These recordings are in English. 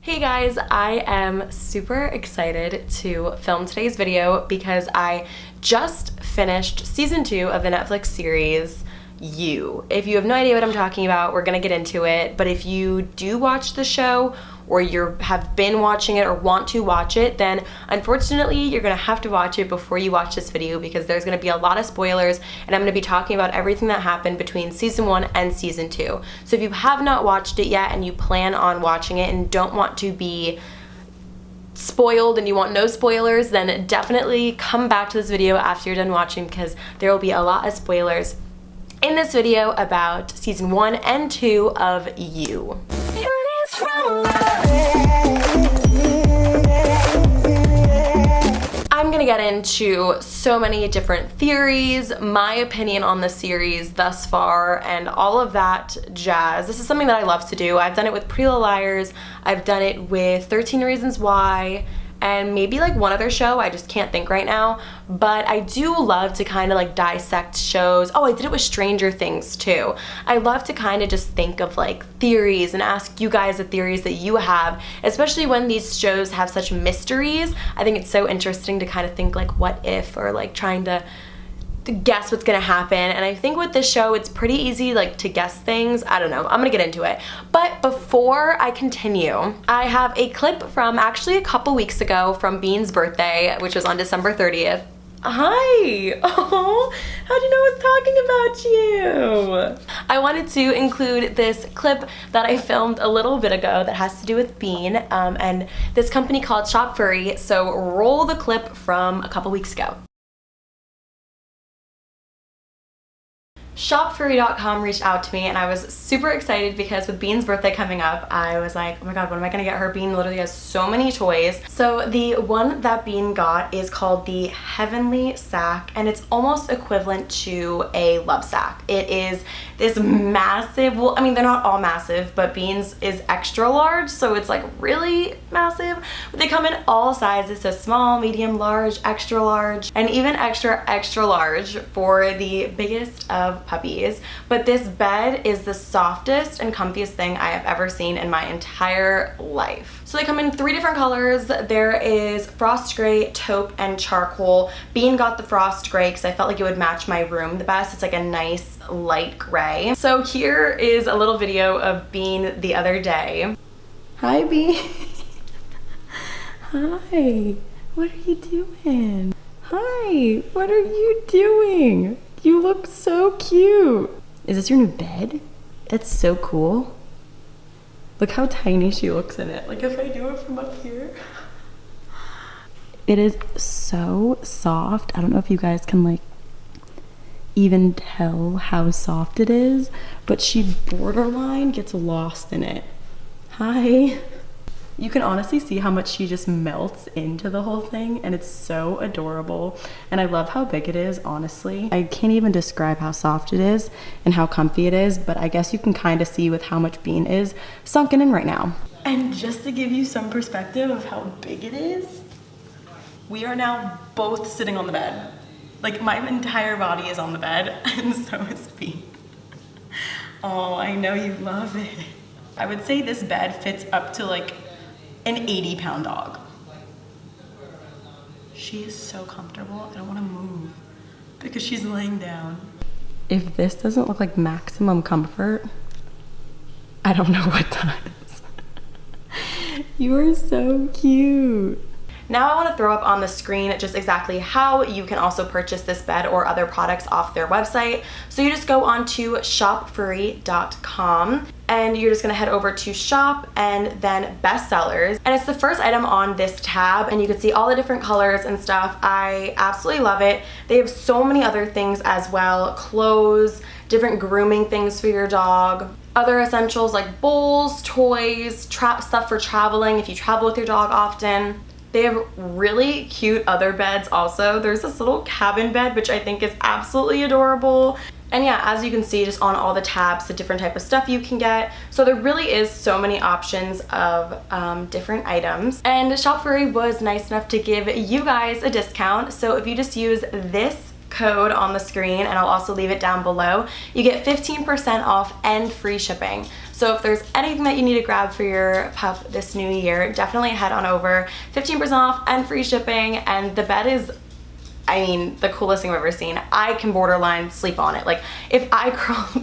Hey guys, I am super excited to film today's video because I just finished season 2 of the Netflix series You. If you have no idea what I'm talking about, we're gonna get into it, but if you do watch the show or you have been watching it or want to watch it, then unfortunately you're gonna have to watch it before you watch this video because there's gonna be a lot of spoilers and I'm gonna be talking about everything that happened between season 1 and season 2. So if you have not watched it yet and you plan on watching it and don't want to be spoiled and you want no spoilers, then definitely come back to this video after you're done watching because there will be a lot of spoilers in this video about season 1 and 2 of You. I'm gonna get into so many different theories, my opinion on the series thus far, and all of that jazz. This is something that I love to do. I've done it with Pretty Little Liars, I've done it with 13 Reasons Why, and maybe like one other show, I just can't think right now, but I do love to kind of like dissect shows. Oh, I did it with Stranger Things too. I love to kind of just think of like theories and ask you guys the theories that you have, especially when these shows have such mysteries. I think it's so interesting to kind of think like what if, or like trying to guess what's gonna happen. And I think with this show it's pretty easy like to guess things. I don't know, I'm gonna get into it. But before I continue, I have a clip from actually a couple weeks ago from Bean's birthday, which was on December 30th. Hi! Oh, how'd you know I was talking about you? I wanted to include this clip that I filmed a little bit ago that has to do with Bean and this company called Shop Furry. So roll the clip from a couple weeks ago. Shopfurry.com reached out to me and I was super excited because with Bean's birthday coming up, I was like, oh my god, what am I gonna get her? Bean literally has so many toys. So the one that Bean got is called the Heavenly Sack, and it's almost equivalent to a love sack. It is this massive, well, I mean, they're not all massive, but Bean's is extra large, so it's like really massive. But they come in all sizes, so small, medium, large, extra large, and even extra, extra large for the biggest of puppies. But this bed is the softest and comfiest thing I have ever seen in my entire life. So they come in 3 different colors. There is frost gray, taupe, and charcoal. Bean got the frost gray because I felt like it would match my room the best. It's like a nice light gray. So here is a little video of Bean the other day. Hi, Bean. Hi, what are you doing? Hi, what are you doing? You look so cute. Is this your new bed? That's so cool. Look how tiny she looks in it. Like if I do it from up here. It is so soft. I don't know if you guys can like even tell how soft it is, but she borderline gets lost in it. Hi. You can honestly see how much she just melts into the whole thing, and it's so adorable. And I love how big it is, honestly. I can't even describe how soft it is and how comfy it is, but I guess you can kind of see with how much Bean is sunken in right now. And just to give you some perspective of how big it is, we are now both sitting on the bed. Like my entire body is on the bed, and so is Bean. Oh, I know you love it. I would say this bed fits up to like an 80-pound dog. She is so comfortable. I don't want to move because she's laying down. If this doesn't look like maximum comfort, I don't know what does. You are so cute. Now I want to throw up on the screen just exactly how you can also purchase this bed or other products off their website. So you just go on to shopfurry.com and you're just going to head over to shop and then bestsellers. And it's the first item on this tab and you can see all the different colors and stuff. I absolutely love it. They have so many other things as well. Clothes, different grooming things for your dog, other essentials like bowls, toys, stuff for traveling if you travel with your dog often. They have really cute other beds also. There's this little cabin bed, which I think is absolutely adorable. And yeah, as you can see just on all the tabs, the different type of stuff you can get. So there really is so many options of different items. And Shop Furry was nice enough to give you guys a discount. So if you just use this code on the screen, and I'll also leave it down below, you get 15% off and free shipping. So if there's anything that you need to grab for your pup this new year, definitely head on over. 15% off and free shipping, and the bed is, I mean, the coolest thing I've ever seen. I can borderline sleep on it. Like, if I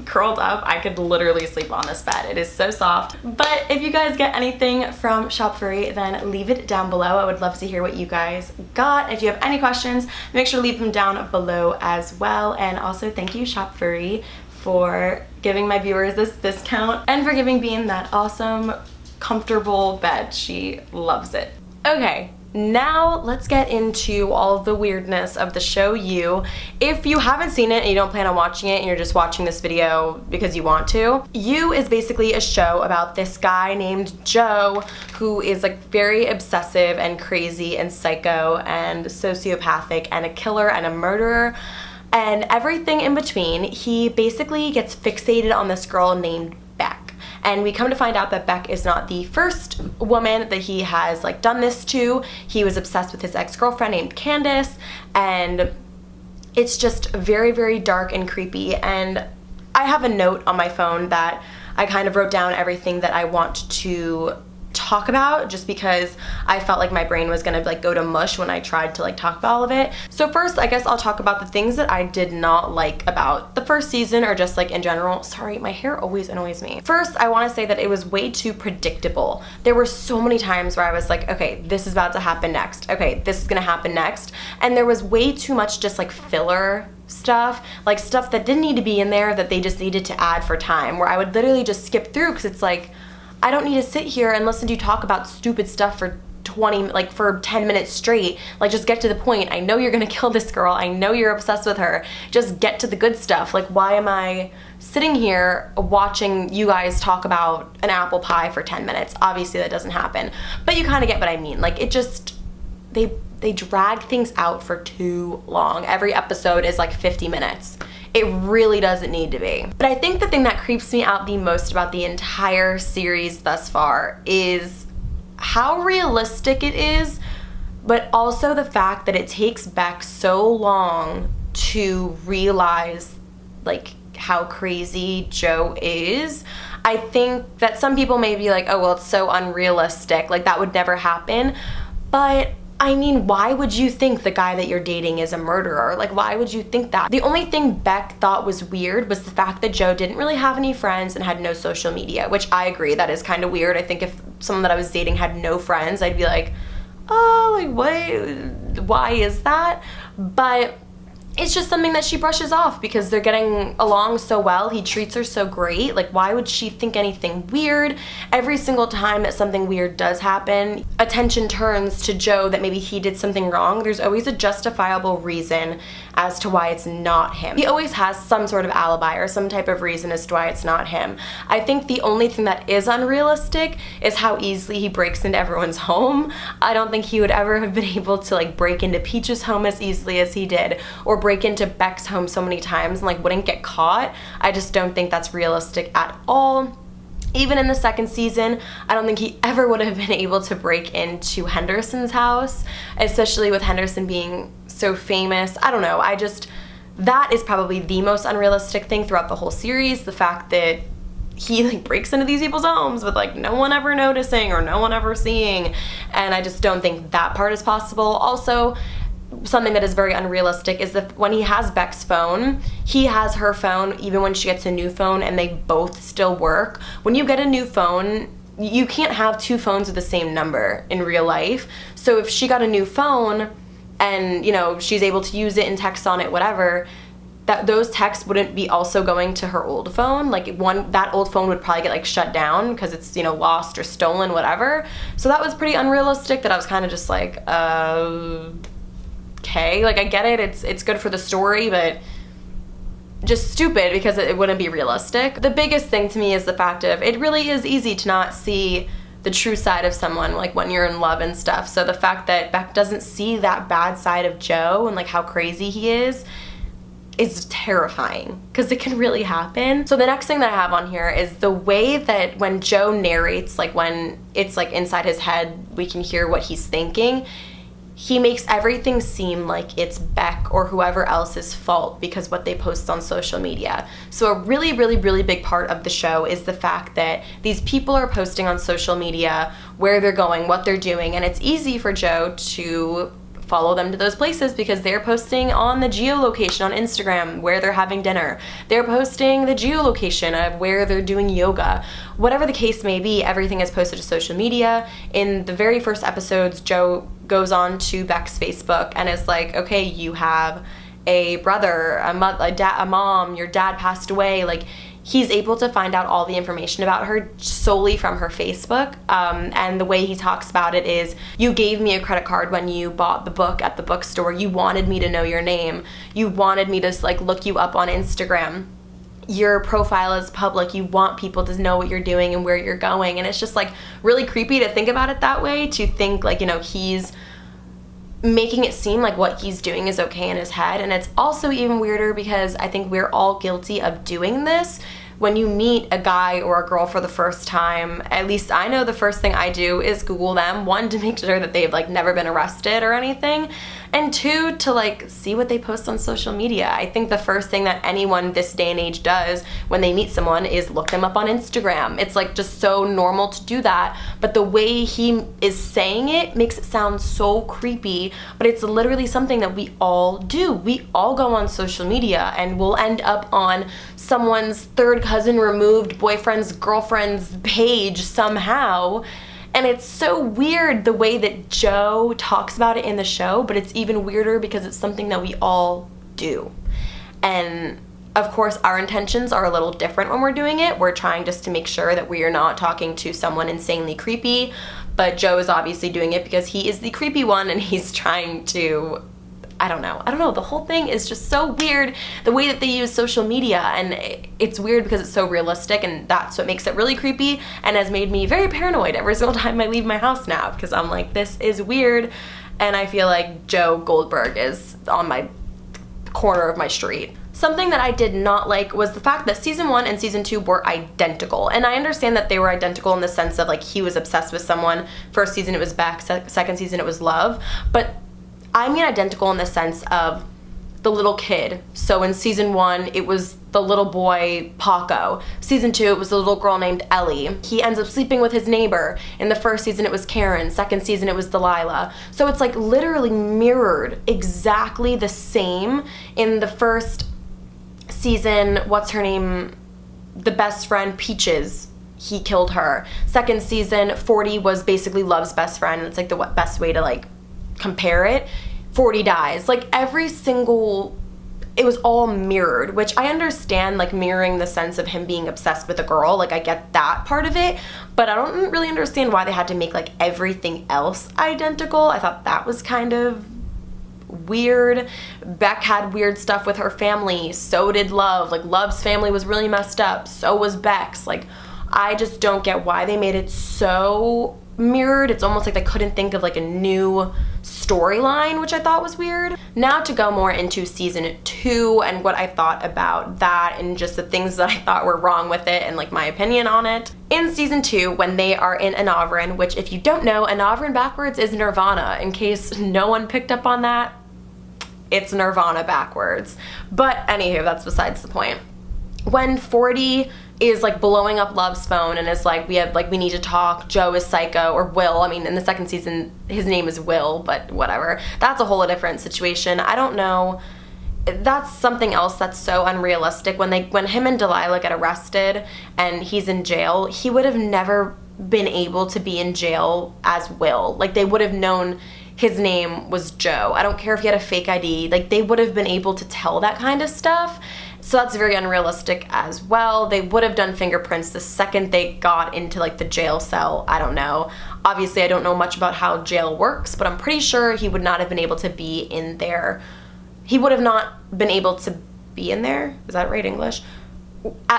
curled up, I could literally sleep on this bed. It is so soft. But if you guys get anything from Shop Furry, then leave it down below. I would love to hear what you guys got. If you have any questions, make sure to leave them down below as well. And also, thank you, Shop Furry, for giving my viewers this discount and for giving Bean that awesome, comfortable bed. She loves it. Okay. Now let's get into all of the weirdness of the show You. If you haven't seen it and you don't plan on watching it and you're just watching this video because you want to, You is basically a show about this guy named Joe who is like very obsessive and crazy and psycho and sociopathic and a killer and a murderer and everything in between. He basically gets fixated on this girl named Beck. And we come to find out that Beck is not the first woman that he has like done this to. He was obsessed with his ex-girlfriend named Candace, and it's just very, very dark and creepy. And I have a note on my phone that I kind of wrote down everything that I want to talk about, just because I felt like my brain was gonna like go to mush when I tried to like talk about all of it. So first, I guess I'll talk about the things that I did not like about the first season, or just like in general. Sorry, my hair always annoys me. First, I want to say that it was way too predictable. There were so many times where I was like, okay, this is about to happen next. Okay, this is gonna happen next. And there was way too much just like filler stuff, like stuff that didn't need to be in there that they just needed to add for time, where I would literally just skip through because it's like, I don't need to sit here and listen to you talk about stupid stuff for 10 minutes straight. Like, just get to the point. I know you're gonna kill this girl. I know you're obsessed with her. Just get to the good stuff. Like, why am I sitting here watching you guys talk about an apple pie for 10 minutes? Obviously that doesn't happen, but you kind of get what I mean. Like, it just, they drag things out for too long. Every episode is like 50 minutes. It really doesn't need to be. But I think the thing that creeps me out the most about the entire series thus far is how realistic it is, but also the fact that it takes Beck so long to realize like how crazy Joe is. I think that some people may be like, oh, well, it's so unrealistic, like that would never happen. But I mean, why would you think the guy that you're dating is a murderer? Like, why would you think that? The only thing Beck thought was weird was the fact that Joe didn't really have any friends and had no social media, which I agree, that is kind of weird. I think if someone that I was dating had no friends, I'd be like, oh, like, what? Why is that? But it's just something that she brushes off because they're getting along so well. He treats her so great. Like, why would she think anything weird? Every single time that something weird does happen, attention turns to Joe that maybe he did something wrong. There's always a justifiable reason as to why it's not him. He always has some sort of alibi or some type of reason as to why it's not him. I think the only thing that is unrealistic is how easily he breaks into everyone's home. I don't think he would ever have been able to like break into Peach's home as easily as he did, or break into Beck's home so many times and like wouldn't get caught. I just don't think that's realistic at all. Even in the second season, I don't think he ever would have been able to break into Henderson's house, especially with Henderson being so famous. I don't know, that is probably the most unrealistic thing throughout the whole series, the fact that he like breaks into these people's homes with like no one ever noticing or no one ever seeing, and I just don't think that part is possible. Also, something that is very unrealistic is that when he has Beck's phone, he has her phone even when she gets a new phone, and they both still work. When you get a new phone, you can't have two phones with the same number in real life. So if she got a new phone and, you know, she's able to use it and text on it, whatever, that those texts wouldn't be also going to her old phone. Like, that old phone would probably get like shut down because it's, you know, lost or stolen, whatever. So that was pretty unrealistic, that I was kind of just like, okay, like I get it, it's good for the story, but just stupid because it wouldn't be realistic. The biggest thing to me is the fact of it really is easy to not see the true side of someone like when you're in love and stuff. So the fact that Beck doesn't see that bad side of Joe and like how crazy he is terrifying, because it can really happen. So the next thing that I have on here is the way that when Joe narrates, like when it's like inside his head, we can hear what he's thinking. he makes everything seem like it's Beck or whoever else's fault because what they post on social media. So a really, really, really big part of the show is the fact that these people are posting on social media where they're going, what they're doing, and it's easy for Joe to follow them to those places because they're posting on the geolocation on Instagram where they're having dinner. They're posting the geolocation of where they're doing yoga. Whatever the case may be, everything is posted to social media. In the very first episodes, Joe goes on to Beck's Facebook and is like, okay, you have a brother, a mom, your dad passed away. Like, he's able to find out all the information about her solely from her Facebook. And the way he talks about it is, you gave me a credit card when you bought the book at the bookstore. You wanted me to know your name. You wanted me to like look you up on Instagram. Your profile is public. You want people to know what you're doing and where you're going. And it's just like really creepy to think about it that way, to think like, you know, he's making it seem like what he's doing is okay in his head. And it's also even weirder because I think we're all guilty of doing this. When you meet a guy or a girl for the first time, at least I know the first thing I do is Google them. One, to make sure that they've like never been arrested or anything, and two, to like see what they post on social media. I think the first thing that anyone this day and age does when they meet someone is look them up on Instagram. It's like just so normal to do that, but the way he is saying it makes it sound so creepy, but it's literally something that we all do. We all go on social media and we'll end up on someone's third cousin removed boyfriend's girlfriend's page somehow. And it's so weird the way that Joe talks about it in the show, but it's even weirder because it's something that we all do. And of course, our intentions are a little different when we're doing it. We're trying just to make sure that we are not talking to someone insanely creepy, but Joe is obviously doing it because he is the creepy one and he's trying to, I don't know, the whole thing is just so weird, the way that they use social media, and it's weird because it's so realistic, and that's what makes it really creepy and has made me very paranoid every single time I leave my house now, because I'm like, this is weird, and I feel like Joe Goldberg is on my corner of my street. Something that I did not like was the fact that season 1 and season 2 were identical. And I understand that they were identical in the sense of like he was obsessed with someone. First season it was Beck, second season it was Love, but I mean identical in the sense of the little kid. So in season 1, it was the little boy, Paco. Season 2, it was the little girl named Ellie. He ends up sleeping with his neighbor. In the first season, it was Karen. Second season, it was Delilah. So it's like literally mirrored exactly the same. In the first season, what's her name? The best friend, Peaches. He killed her. Second season, 40 was basically Love's best friend. It's like the best way to like compare it. 40 dies. Like every single, it was all mirrored, which I understand, like mirroring the sense of him being obsessed with a girl. Like I get that part of it, but I don't really understand why they had to make like everything else identical. I thought that was kind of weird. Beck had weird stuff with her family. So did Love. Like Love's family was really messed up. So was Beck's. Like I just don't get why they made it so mirrored. It's almost like they couldn't think of like a new storyline, which I thought was weird. Now to go more into season 2 and what I thought about that and just the things that I thought were wrong with it and like my opinion on it. In season 2, when they are in Anavrin, which if you don't know, Anavrin backwards is Nirvana, in case no one picked up on that, it's Nirvana backwards. But anywho, that's besides the point. When 40 is like blowing up Love's phone and is like, we need to talk, Joe is psycho, or Will, I mean in the second season his name is Will, but whatever, that's a whole different situation. I don't know, that's something else that's so unrealistic. When him and Delilah get arrested and he's in jail, he would have never been able to be in jail as Will. Like they would have known his name was Joe. I don't care if he had a fake ID, like they would have been able to tell that kind of stuff. So that's very unrealistic as well. They would have done fingerprints the second they got into like the jail cell. I don't know. Obviously, I don't know much about how jail works, but I'm pretty sure he would not have been able to be in there. He would have not been able to be in there. Is that right English?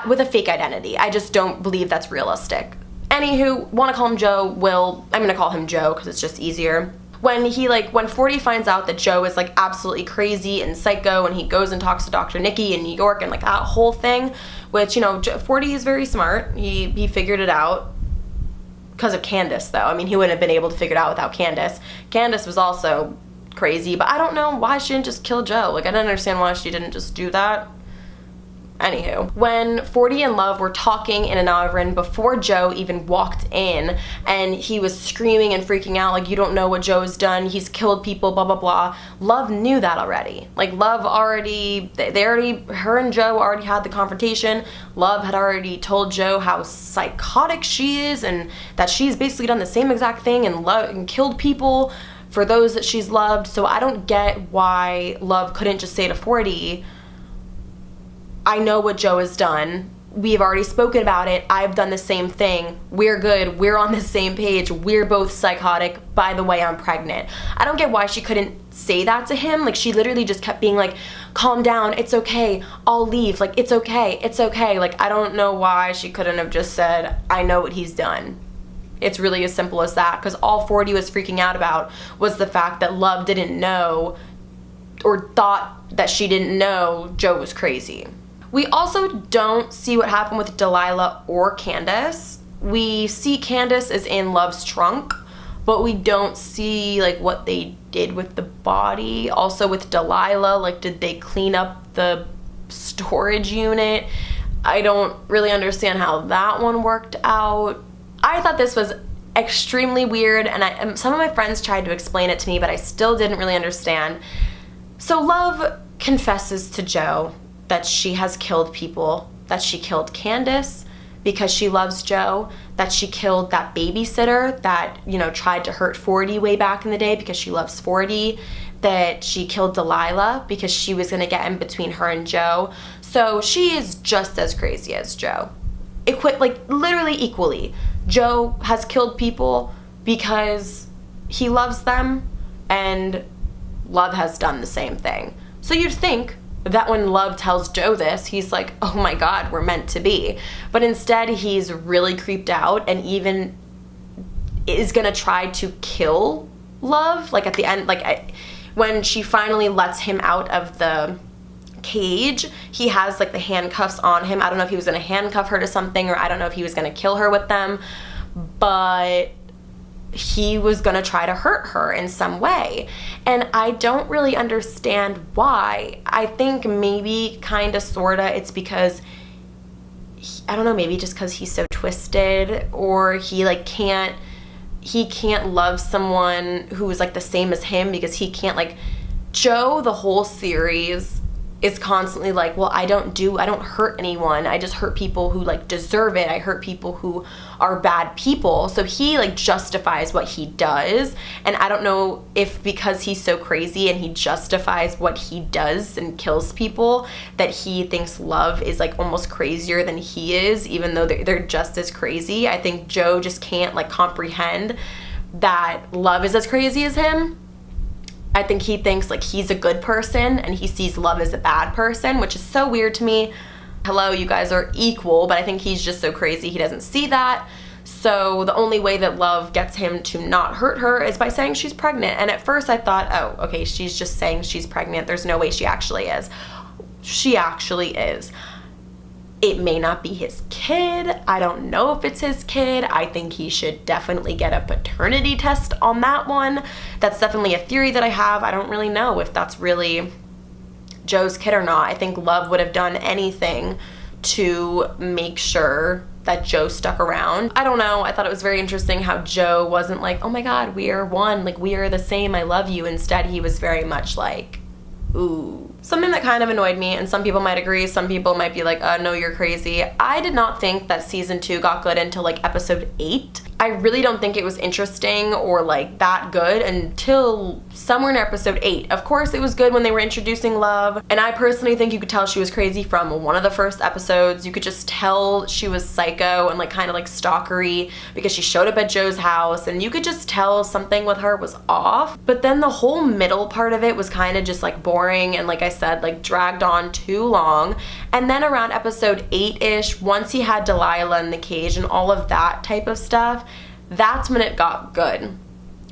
With a fake identity. I just don't believe that's realistic. Anywho, want to call him Joe, Will. I'm going to call him Joe because it's just easier. When 40 finds out that Joe is like absolutely crazy and psycho and he goes and talks to Dr. Nikki in New York and like that whole thing, which, you know, 40 is very smart. He figured it out because of Candace, though. I mean, he wouldn't have been able to figure it out without Candace. Candace was also crazy, but I don't know why she didn't just kill Joe. Like, I don't understand why she didn't just do that. Anywho, when 40 and Love were talking in an oven before Joe even walked in, and he was screaming and freaking out like, you don't know what Joe's done, he's killed people, blah blah blah. Love knew that already. Like, Love already, her and Joe already had the confrontation. Love had already told Joe how psychotic she is and that she's basically done the same exact thing and killed people for those that she's loved. So I don't get why Love couldn't just say to 40, I know what Joe has done. We've already spoken about it. I've done the same thing. We're good. We're on the same page. We're both psychotic. By the way, I'm pregnant. I don't get why she couldn't say that to him. Like, she literally just kept being like, calm down. It's okay. I'll leave. Like, it's okay. It's okay. Like, I don't know why she couldn't have just said, I know what he's done. It's really as simple as that, because all 40 was freaking out about was the fact that Love didn't know, or thought that she didn't know, Joe was crazy. We also don't see what happened with Delilah or Candace. We see Candace is in Love's trunk, but we don't see like what they did with the body. Also with Delilah, like, did they clean up the storage unit? I don't really understand how that one worked out. I thought this was extremely weird, and some of my friends tried to explain it to me, but I still didn't really understand. So Love confesses to Joe that she has killed people, that she killed Candace because she loves Joe, that she killed that babysitter that, you know, tried to hurt 40 way back in the day because she loves 40, that she killed Delilah because she was gonna get in between her and Joe. So she is just as crazy as Joe. Like, literally equally. Joe has killed people because he loves them, and Love has done the same thing. So you'd think that when Love tells Joe this, he's like, oh my God, we're meant to be. But instead, he's really creeped out and even is gonna try to kill Love. Like, at the end, like, when she finally lets him out of the cage, he has like the handcuffs on him. I don't know if he was gonna handcuff her to something, or I don't know if he was gonna kill her with them, but he was gonna try to hurt her in some way. And I don't really understand why. I think maybe kinda sorta it's because I don't know, maybe just because he's so twisted, or he like can't love someone who is like the same as him, because he can't, like, Joe the whole series is constantly like, well, I don't hurt anyone. I just hurt people who like deserve it. I hurt people who are bad people. So he like justifies what he does. And I don't know if because he's so crazy and he justifies what he does and kills people, that he thinks Love is like almost crazier than he is, even though they're just as crazy. I think Joe just can't like comprehend that Love is as crazy as him. I think he thinks like he's a good person and he sees Love as a bad person, which is so weird to me. Hello, you guys are equal, but I think he's just so crazy he doesn't see that. So the only way that Love gets him to not hurt her is by saying she's pregnant. And at first I thought, oh, okay, she's just saying she's pregnant. There's no way she actually is. She actually is. It may not be his kid. I don't know if it's his kid. I think he should definitely get a paternity test on that one. That's definitely a theory that I have. I don't really know if that's really Joe's kid or not. I think Love would have done anything to make sure that Joe stuck around. I don't know. I thought it was very interesting how Joe wasn't like, oh my God, we are one. Like, we are the same. I love you. Instead, he was very much like, ooh. Something that kind of annoyed me, and some people might agree, some people might be like, no, you're crazy. I did not think that season 2 got good until like episode 8. I really don't think it was interesting or like that good until somewhere in episode 8. Of course, it was good when they were introducing Love, and I personally think you could tell she was crazy from one of the first episodes. You could just tell she was psycho and like kind of like stalkery because she showed up at Joe's house, and you could just tell something with her was off. But then the whole middle part of it was kind of just like boring and, like I said, like dragged on too long. And then around episode 8-ish, once he had Delilah in the cage and all of that type of stuff, that's when it got good.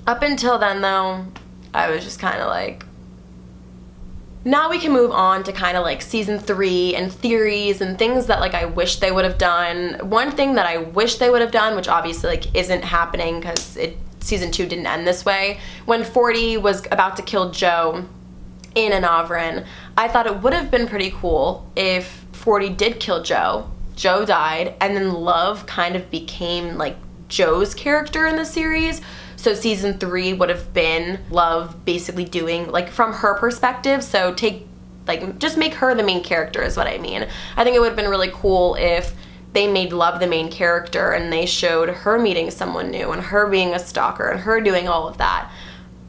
Up until then though, I was just kind of like, Now we can move on to kind of like season 3 and theories and things that like I wish they would have done. One thing that I wish they would have done, which obviously like isn't happening because season 2 didn't end this way, when 40 was about to kill Joe in Anavrin, I thought it would have been pretty cool if 40 did kill Joe. Joe died, and then Love kind of became like Joe's character in the series. So season 3 would have been Love basically doing, like, from her perspective. So just make her the main character is what I mean. I think it would have been really cool if they made Love the main character and they showed her meeting someone new and her being a stalker and her doing all of that.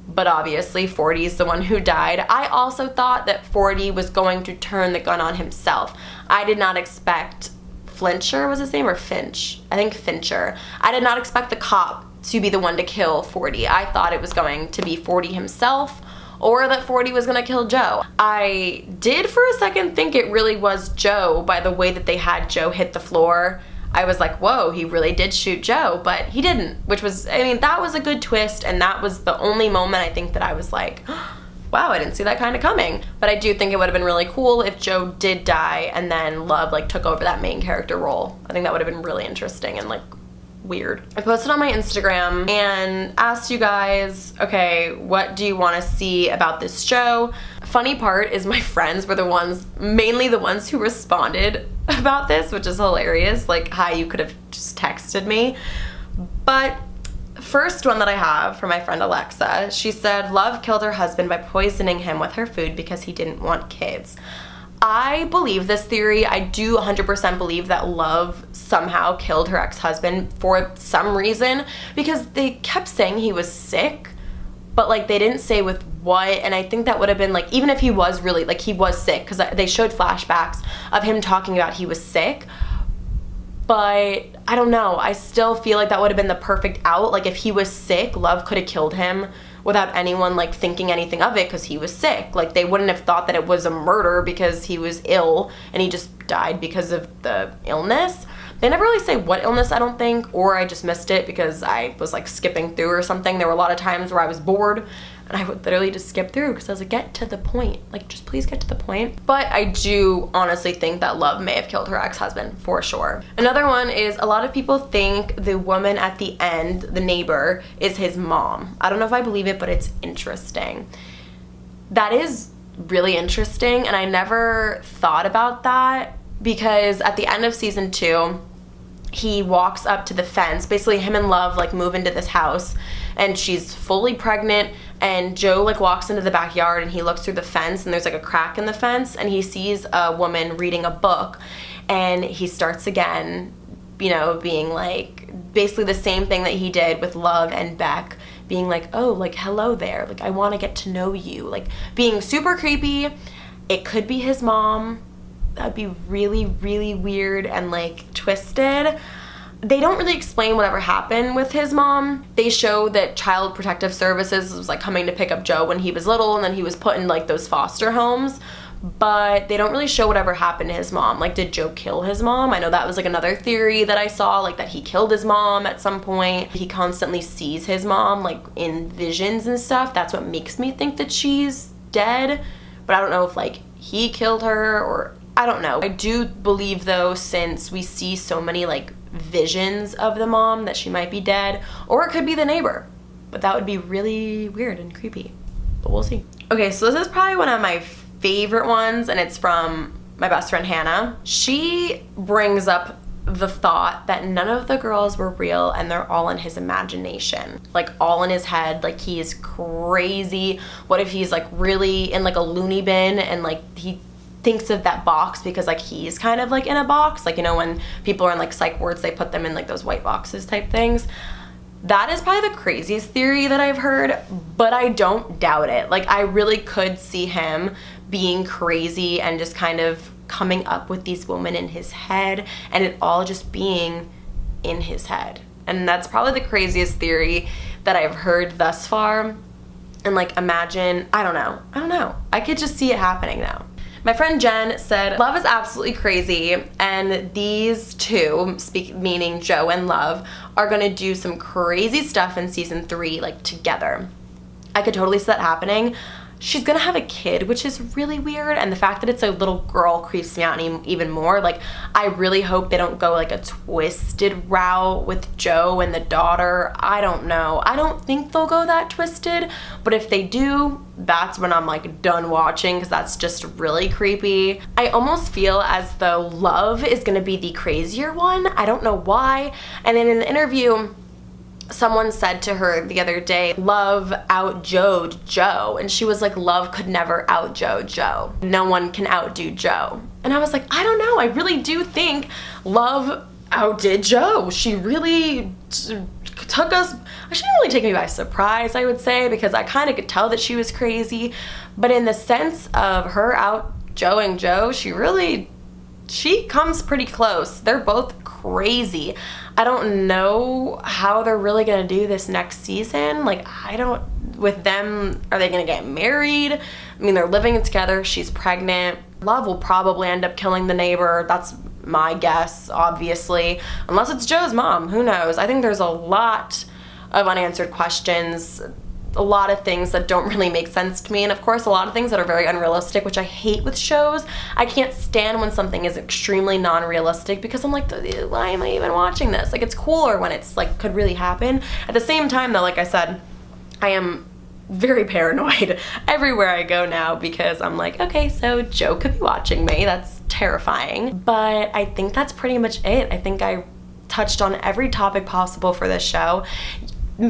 But obviously 40 is the one who died. I also thought that 40 was going to turn the gun on himself. I did not expect Flincher was his name, or Finch? I think Fincher. I did not expect the cop to be the one to kill 40. I thought it was going to be 40 himself, or that 40 was gonna kill Joe. I did for a second think it really was Joe by the way that they had Joe hit the floor. I was like, whoa, he really did shoot Joe, but he didn't, which was, I mean, that was a good twist, and that was the only moment I think that I was like, wow, I didn't see that kind of coming. But I do think it would have been really cool if Joe did die and then Love like took over that main character role. I think that would have been really interesting and like weird. I posted on my Instagram and asked you guys, okay, what do you want to see about this show? Funny part is my friends were mainly the ones who responded about this, which is hilarious. Like, hi, you could have just texted me. But first one that I have from my friend Alexa, she said Love killed her husband by poisoning him with her food because he didn't want kids. I believe this theory. I do 100% believe that Love somehow killed her ex-husband for some reason, because they kept saying he was sick, but like they didn't say with what. And I think that would have been like, even if he was really like, he was sick, because they showed flashbacks of him talking about he was sick. But I don't know, I still feel like that would have been the perfect out. Like if he was sick, Love could have killed him without anyone like thinking anything of it because he was sick. Like they wouldn't have thought that it was a murder because he was ill and he just died because of the illness. They never really say what illness, I don't think, or I just missed it because I was like skipping through or something. There were a lot of times where I was bored and I would literally just skip through because I was like, get to the point. Like, just please get to the point. But I do honestly think that Love may have killed her ex-husband for sure. Another one is a lot of people think the woman at the end, the neighbor, is his mom. I don't know if I believe it, but it's interesting. That is really interesting, and I never thought about that because at the end of season 2, he walks up to the fence. Basically, him and Love like move into this house and she's fully pregnant, and Joe like walks into the backyard and he looks through the fence and there's like a crack in the fence and he sees a woman reading a book, and he starts again, you know, being like basically the same thing that he did with Love and Beck, being like, oh, like, hello there, like, I want to get to know you, like being super creepy. It could be his mom. That'd be really, really weird and like twisted. They don't really explain whatever happened with his mom. They show that Child Protective Services was like coming to pick up Joe when he was little, and then he was put in like those foster homes, but they don't really show whatever happened to his mom. Like, did Joe kill his mom? I know that was like another theory that I saw, like that he killed his mom at some point. He constantly sees his mom like in visions and stuff. That's what makes me think that she's dead, but I don't know if like he killed her or I don't know. I do believe though, since we see so many like visions of the mom, that she might be dead, or it could be the neighbor, but that would be really weird and creepy, but we'll see. Okay, so this is probably one of my favorite ones, and it's from my best friend Hannah. She brings up the thought that none of the girls were real and they're all in his imagination, like all in his head, like he is crazy. What if he's like really in like a loony bin and like he thinks of that box because like he's kind of like in a box, like, you know, when people are in like psych wards, they put them in like those white boxes type things. That is probably the craziest theory that I've heard, but I don't doubt it. Like, I really could see him being crazy and just kind of coming up with these women in his head, and it all just being in his head. And that's probably the craziest theory that I've heard thus far. And like, imagine, I don't know. I could just see it happening now. My friend Jen said, Love is absolutely crazy, and these two, meaning Joe and Love, are gonna do some crazy stuff in season 3, like together. I could totally see that happening. she's gonna have a kid, which is really weird, and the fact that it's a little girl creeps me out even more. Like, I really hope they don't go like a twisted route with Joe and the daughter. I don't know. I don't think they'll go that twisted, but if they do, that's when I'm like done watching, because that's just really creepy. I almost feel as though Love is gonna be the crazier one. I don't know why. And then in the interview, someone said to her the other day, Love out-Joe'd Joe, and she was like, Love could never out-Joe Joe. No one can outdo Joe. And I was like, I don't know, I really do think Love outdid Joe. She really took us, she didn't really take me by surprise, I would say, because I kind of could tell that she was crazy, but in the sense of her out-Joeing Joe, she comes pretty close. They're both crazy. I don't know how they're really gonna do this next season. Like, with them, are they gonna get married? I mean, they're living together, she's pregnant. Love will probably end up killing the neighbor. That's my guess, obviously. Unless it's Joe's mom, who knows? I think there's a lot of unanswered questions, a lot of things that don't really make sense to me, and of course a lot of things that are very unrealistic, which I hate with shows. I can't stand when something is extremely non-realistic, because I'm like, why am I even watching this? Like, it's cooler when it's like could really happen. At the same time though, like I said, I am very paranoid everywhere I go now, because I'm like, okay, so Joe could be watching me. That's terrifying. But I think that's pretty much it. I think I touched on every topic possible for this show.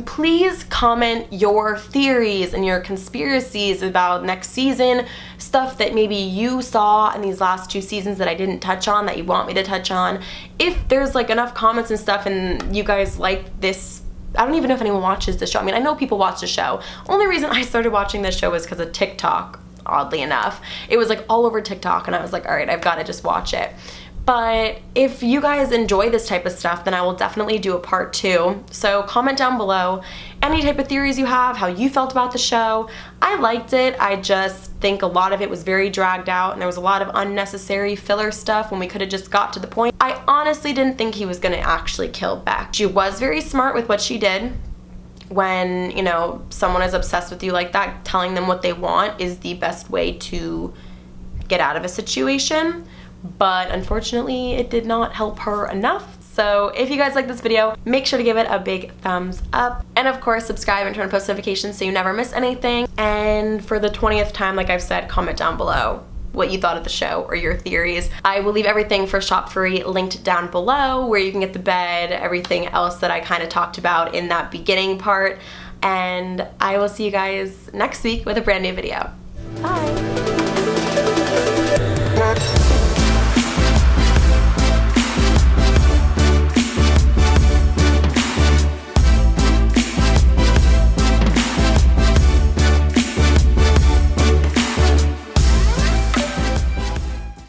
Please comment your theories and your conspiracies about next season, stuff that maybe you saw in these last 2 seasons that I didn't touch on, that you want me to touch on. If there's like enough comments and stuff and you guys like this, I don't even know if anyone watches the show. I mean, I know people watch the show. Only reason I started watching this show was because of TikTok, oddly enough. It was like all over TikTok, and I was like, all right, I've got to just watch it. But if you guys enjoy this type of stuff, then I will definitely do a part 2. So comment down below any type of theories you have, how you felt about the show. I liked it. I just think a lot of it was very dragged out, and there was a lot of unnecessary filler stuff when we could have just got to the point. I honestly didn't think he was going to actually kill Beck. She was very smart with what she did. When, you know, someone is obsessed with you like that, telling them what they want is the best way to get out of a situation. But unfortunately, it did not help her enough. So if you guys like this video, make sure to give it a big thumbs up. And of course, subscribe and turn on post notifications so you never miss anything. And for the 20th time, like I've said, comment down below what you thought of the show or your theories. I will leave everything for Shop Free linked down below, where you can get the bed, everything else that I kind of talked about in that beginning part. And I will see you guys next week with a brand new video. Bye.